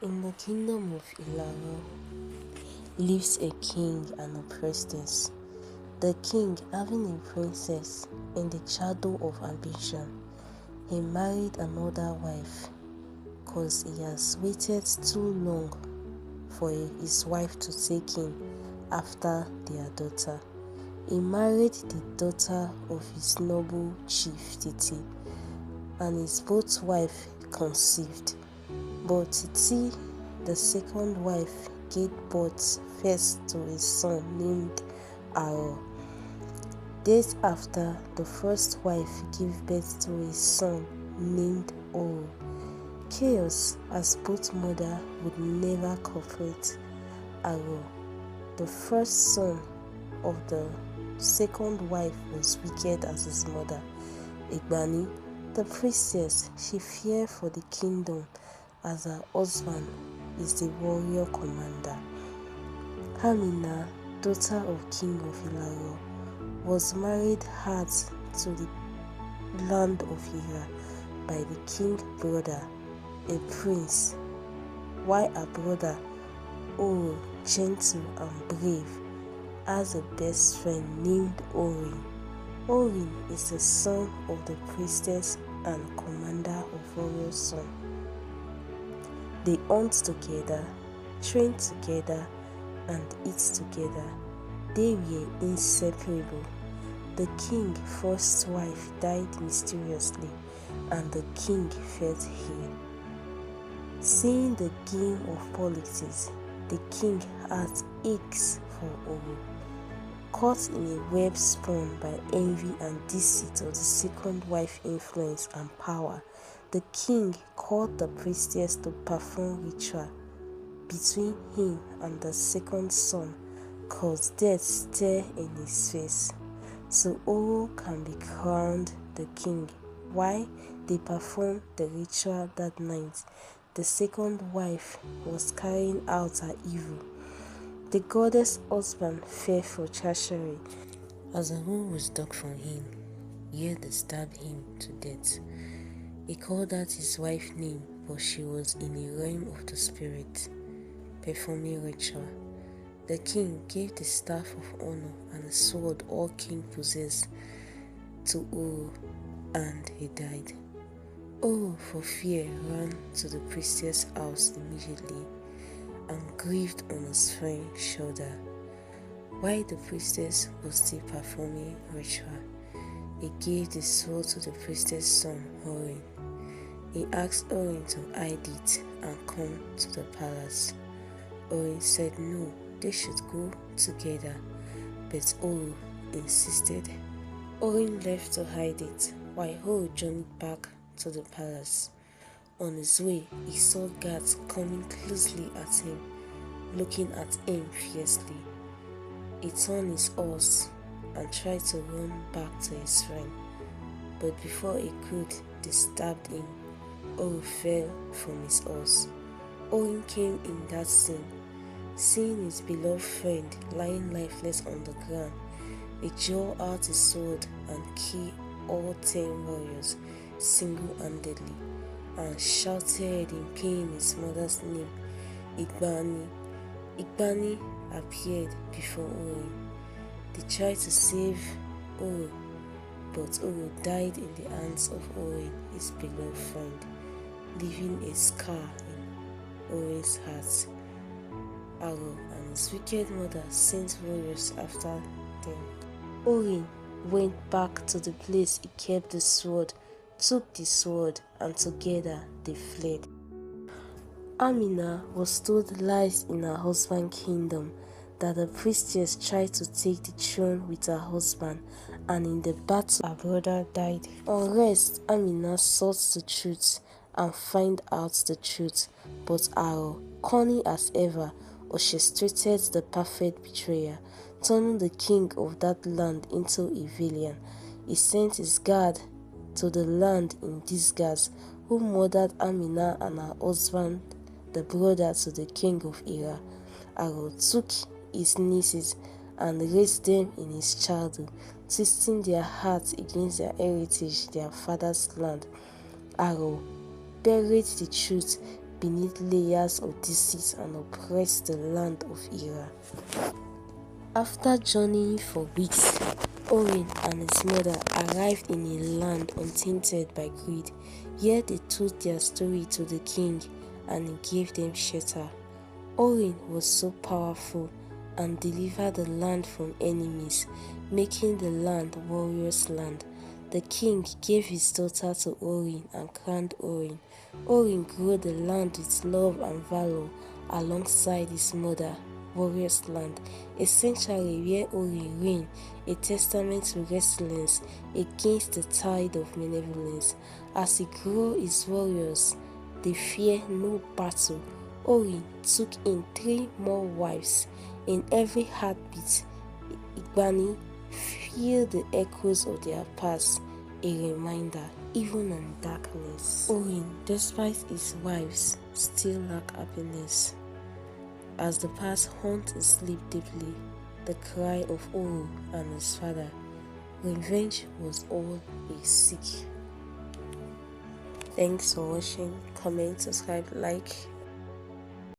In the kingdom of Ilaro lives a king and a priestess. The king, having a princess in the shadow of ambition, he married another wife because he has waited too long for his wife to take him after their daughter. He married the daughter of his noble chief Titi, and his both wife conceived. But Titi, the second wife, gave birth first to a son named Aro. Days after, the first wife gave birth to a son named Oro. Chaos, as both mother would never cooperate. Aro, the first son of the second wife, was wicked as his mother. Igbani, the priestess, she feared for the kingdom as her husband is the warrior commander. Amina, daughter of King of Ilaro, was married hard to the land of Ira by the king's brother, a prince, while her brother, Oro, gentle and brave, has a best friend named ORIN. ORIN is the son of the priestess and commander of warrior son. They hunt together, train together, and eat together. They were inseparable. The king's first wife died mysteriously, and the king felt ill. Seeing the game of politics, the king had aches for Oro. Caught in a web spun by envy and deceit of the second wife's influence and power, the king called the priestess to perform ritual between him and the second son, cause death stare in his face, so Oro can be crowned the king. While they performed the ritual that night, the second wife was carrying out her evil. The goddess' husband fell for treachery. As a wound was dug from him, yet they stabbed him to death. He called out his wife's name, but she was in a realm of the spirit, performing ritual. The king gave the staff of honor and the sword all king possessed to Oro, and he died. Oro, for fear, ran to the priestess' house immediately and grieved on his friend's shoulder. While the priestess was still performing ritual, he gave the sword to the priestess' son, ORIN. He asked ORIN to hide it and come to the palace. ORIN said no, they should go together, but Oro insisted. ORIN left to hide it, while Oro journeyed back to the palace. On his way, he saw guards coming closely at him, looking at him fiercely. He turned his horse and tried to run back to his friend, but before he could, they stabbed him. Oro fell from his horse. ORIN came in that scene. Seeing his beloved friend lying lifeless on the ground, he drew out his sword and killed all 10 warriors single-handedly, and shouted in pain his mother's name, Igbani. Igbani appeared before ORIN. They tried to save Oro, but Oro died in the hands of ORIN, his beloved friend, leaving a scar in ORIN's heart. Aro and his wicked mother sent warriors after them. ORIN went back to the place he kept the sword, took the sword, and together they fled. Amina was told lies in her husband's kingdom, that the priestess tried to take the throne with her husband, and in the battle her brother died. Unrest, Amina sought the truth and find out the truth, but Aro, cunning as ever, orchestrated the perfect betrayal, turning the king of that land into a villain. He sent his guard to the land in disguise, who murdered Amina and her husband, the brother to the king of Ira. Aro took his nieces and raised them in his childhood, twisting their hearts against their heritage, their father's land. Aro buried the truth beneath layers of deceit and oppressed the land of Era. After journeying for weeks, Orin and his mother arrived in a land untainted by greed. Here they told their story to the king, and he gave them shelter. Orin was so powerful and delivered the land from enemies, making the land warriors' land. The king gave his daughter to Orin and crowned Orin. Orin grew the land with love and valor alongside his mother, warriors' land, a sanctuary where Orin reigned, a testament to resilience against the tide of malevolence. As he grew his warriors, they fear no battle. Orin took in 3 more wives. In every heartbeat, Igbani feel the echoes of their past, a reminder, even in darkness. Orin, despite his wives, still lack happiness. As the past haunts his sleep deeply, the cry of Oru and his father, revenge was all they seek. Thanks for watching. Comment, subscribe, like.